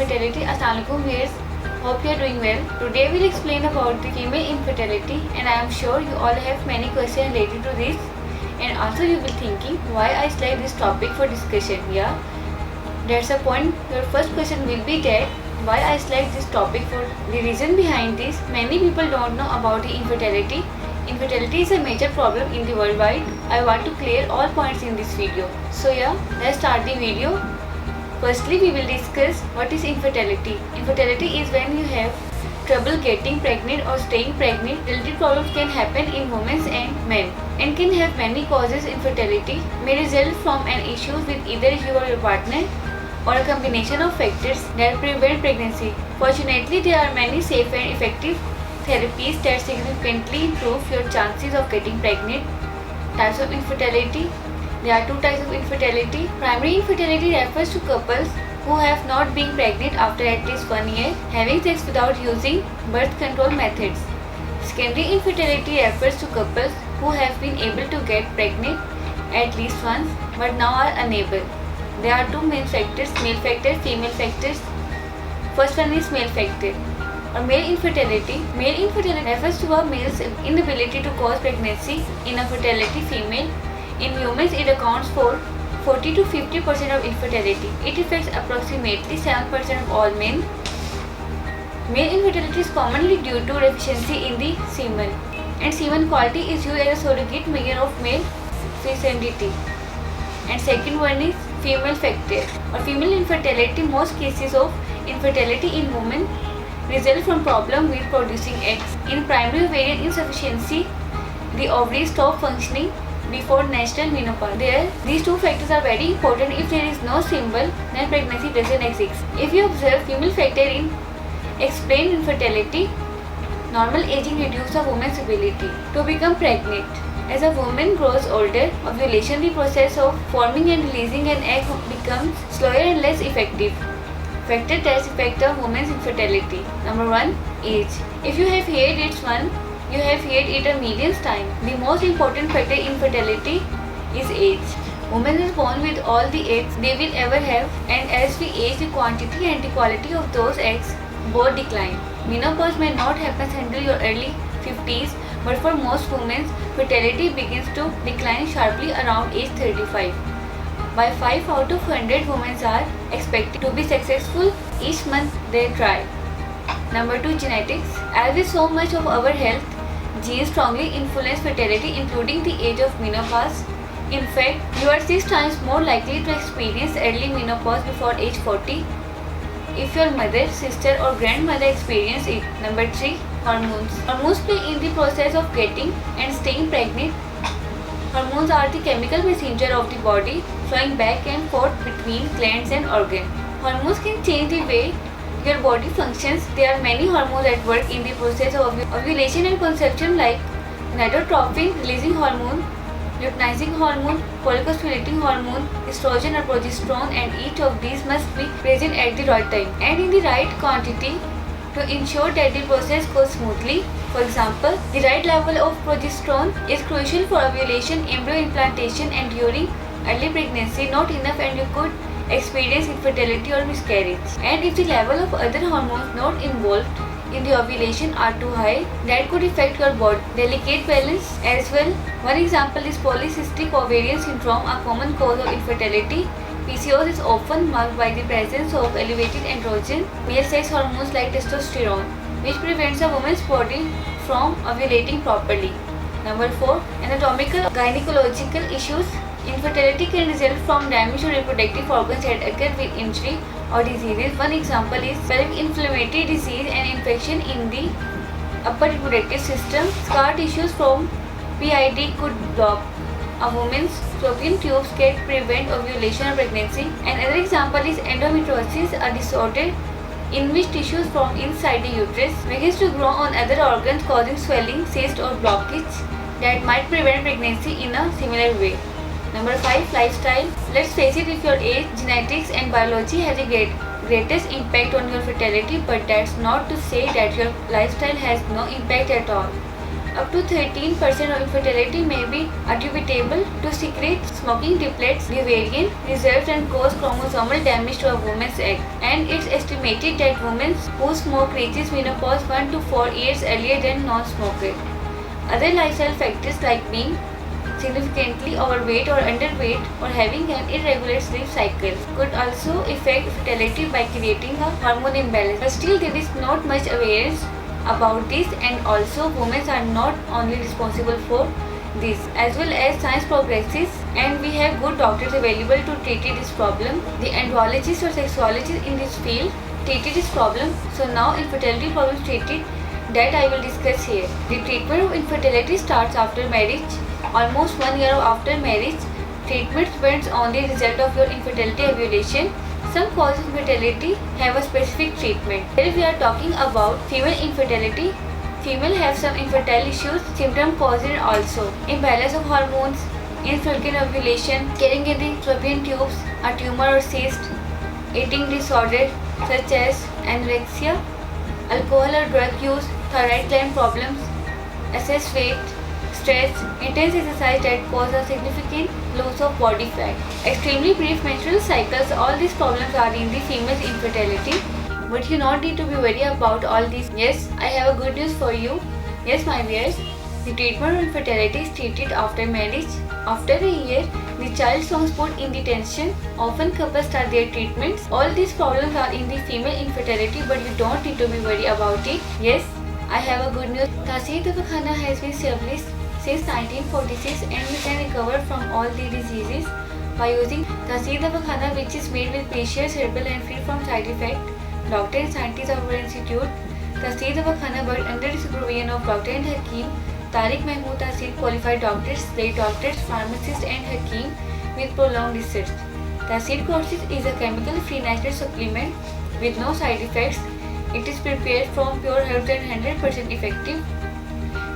infertility. Assalamualaikum viewers, hope you are doing well. Today we will explain about the female infertility, and I am sure you all have many questions related to this, and also you will be thinking why I select this topic for discussion. Yeah, that's the point. Your first question will be that why I select this topic. For the reason behind this, many people don't know about the infertility. Infertility is a major problem in the worldwide. I want to clear all points in this video. So yeah, let's start the video. Firstly, we will discuss what is infertility. Infertility is when you have trouble getting pregnant or staying pregnant. Fertility problems can happen in women and men and can have many causes. Infertility may result from an issue with either you or your partner or a combination of factors that prevent pregnancy. Fortunately, there are many safe and effective therapies that significantly improve your chances of getting pregnant. Types of infertility. There are two types of infertility. Primary infertility refers to couples who have not been pregnant after at least 1 year having sex without using birth control methods. Secondary infertility refers to couples who have been able to get pregnant at least once but now are unable. There are two main factors, male factor, female factors. First one is male factor or male infertility. Male infertility refers to a male's inability to cause pregnancy in a fertility female. In humans, it accounts for 40 to 50% of infertility. It affects approximately 7% of all men. Male infertility is commonly due to deficiency in the semen, and semen quality is used as a surrogate measure of male fecundity. And second one is female factor or female infertility. Most cases of infertility in women result from problem with producing eggs. In primary ovarian insufficiency, the ovaries stop functioning before natural menopause. These two factors are very important. If there is no symbol, then pregnancy doesn't exist. If you observe female factor in explained infertility, normal aging reduces a woman's ability to become pregnant. As a woman grows older, ovulation, the process of forming and releasing an egg, becomes slower and less effective. Factor that affect a woman's infertility. Number 1. Age. If you have heard you have heard it a million times. The most important factor in fertility is age. Women is born with all the eggs they will ever have, and as we age, the quantity and the quality of those eggs both decline. Menopause may not happen until your early 50s, but for most women, fertility begins to decline sharply around age 35. By 5 out of 100 women are expected to be successful each month they try. Number 2. Genetics. As with so much of our health, genes strongly influence fertility, including the age of menopause. In fact, you are 6 times more likely to experience early menopause before age 40 if your mother, sister or grandmother experience it. Number 3. Hormones. Hormones play in the process of getting and staying pregnant. Hormones are the chemical messenger of the body, flowing back and forth between glands and organs. Hormones can change the way your body functions. There are many hormones at work in the process of ovulation and conception, like gonadotropin releasing hormone, luteinizing hormone, follicle-stimulating hormone, estrogen or progesterone, and each of these must be present at the right time and in the right quantity to ensure that the process goes smoothly. For example, the right level of progesterone is crucial for ovulation, embryo implantation, and during early pregnancy. Not enough and you could experience infertility or miscarriage. And if the level of other hormones not involved in the ovulation are too high, that could affect your body delicate balance as well. One example is polycystic ovarian syndrome, a common cause of infertility. PCOS is often marked by the presence of elevated androgen, male sex hormones like testosterone, which prevents a woman's body from ovulating properly. Number 4. Anatomical gynecological issues. Infertility can result from damage to reproductive organs that occur with injury or diseases. One example is pelvic inflammatory disease, an infection in the upper reproductive system. Scar tissues from PID could block a woman's fallopian tubes, can prevent ovulation or pregnancy. Another example is endometriosis, a disorder in which tissues from inside the uterus begins to grow on other organs, causing swelling, cyst or blockage that might prevent pregnancy in a similar way. Number 5. Lifestyle. Let's face it, if your age, genetics and biology has a greatest impact on your fertility, but that's not to say that your lifestyle has no impact at all. Up to 13% of infertility may be attributable to cigarette smoking, triplets, ovarian reserves, and cause chromosomal damage to a woman's egg. And it's estimated that women who smoke reaches menopause 1 to 4 years earlier than non-smokers. Other lifestyle factors like being significantly overweight or underweight or having an irregular sleep cycle could also affect fertility by creating a hormone imbalance. But still, there is not much awareness about this, and also women are not only responsible for this. As well as science progresses and we have good doctors available to treat this problem. The andrologists or sexologists in this field treated this problem. So now infertility problems treated that I will discuss here. The treatment of infertility starts after marriage. Almost 1 year after marriage, treatment depends on the result of your infertility evaluation. Some causes of infertility have a specific treatment. Here we are talking about female infertility. Female have some infertile issues, symptom causing also imbalance of hormones, infrequent ovulation, carrying in the fallopian tubes, a tumor or cyst, eating disorder such as anorexia, alcohol or drug use, thyroid gland problems, excess weight, stress, intense exercise that cause a significant loss of body fat, extremely brief menstrual cycles. All these problems are in the female's infertility. But you don't need to be worried about all these. Yes, I have a good news for you. Yes, my dears, the treatment of infertility is treated after marriage. After a year, the child songs put in detention. Often couples start their treatments. All these problems are in the female infertility, but you don't need to be worried about it. Yes, I have a good news. Taseer Dawakhana has been established since 1946 and we can recover from all the diseases by using Taseer Dawakhana, which is made with precious herbal and free from side effect. Doctor and scientists of our institute, Taseer Dawakhana, worked under the supervision of Dr. and Hakim Tariq Mahmood Taseer, qualified doctors, lay doctors, pharmacists and Hakim with prolonged research. Taseer courses is a chemical-free natural supplement with no side effects. It is prepared from pure herbs and 100% effective.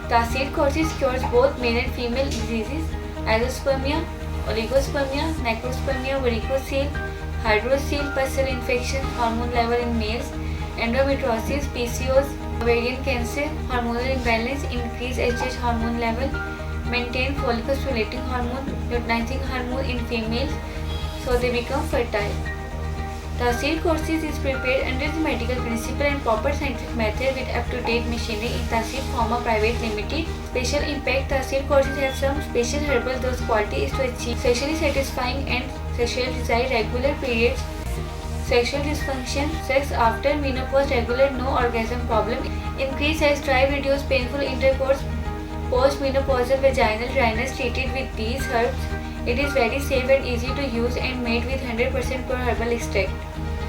Taseer courses cures both male and female diseases, azoospermia, oligospermia, necrospermia, varicocele, hydrocele, pus infection, hormone level in males, endometriosis, PCOS, ovarian cancer, hormonal imbalance, increase HH hormone level, maintain follicle stimulating hormone, luteinizing hormone in females so they become fertile. Taseer courses is prepared under the medical principle and proper scientific method with up-to-date machinery in Taseer Pharma Private Limited. Special impact: Taseer courses have some special herbal dose quality is to achieve sexually satisfying and sexual desire, regular periods, sexual dysfunction, sex after menopause, regular no orgasm problem, increase sex drive, reduce painful intercourse, post-menopausal vaginal dryness treated with these herbs. It is very safe and easy to use and made with 100% pure herbal extract.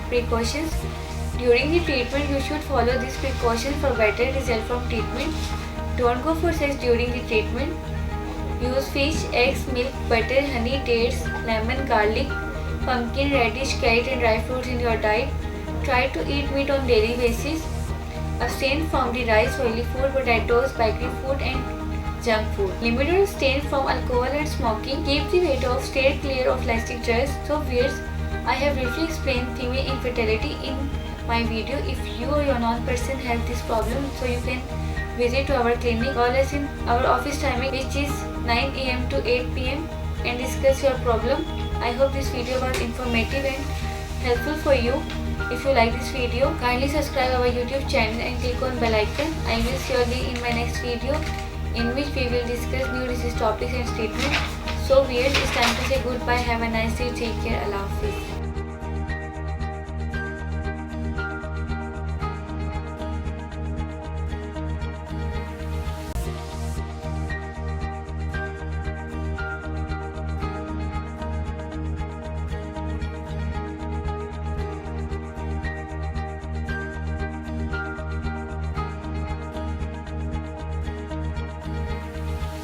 Precautions: during the treatment, you should follow these precautions for better result from treatment. Don't go for sex during the treatment. Use fish, eggs, milk, butter, honey, dates, lemon, garlic, pumpkin, radish, carrot and dry fruits in your diet. Try to eat meat on daily basis. Abstain from the rice, oily food, potatoes, bakery food and junk food. Limit or abstain from alcohol and smoking. Keep the weight off. Stay clear of plastic drugs. So viewers, I have briefly explained female infertility in my video. If you or your non-person have this problem, so you can visit to our clinic. Call us in our office timing, which is 9 AM to 8 PM, and discuss your problem. I hope this video was informative and helpful for you. If you like this video, kindly subscribe our YouTube channel and click on bell icon. I will see you again in my next video, in which we will discuss new disease topics and treatment. So viewers, it's time to say goodbye. Have a nice day. Take care. Allah Hafiz.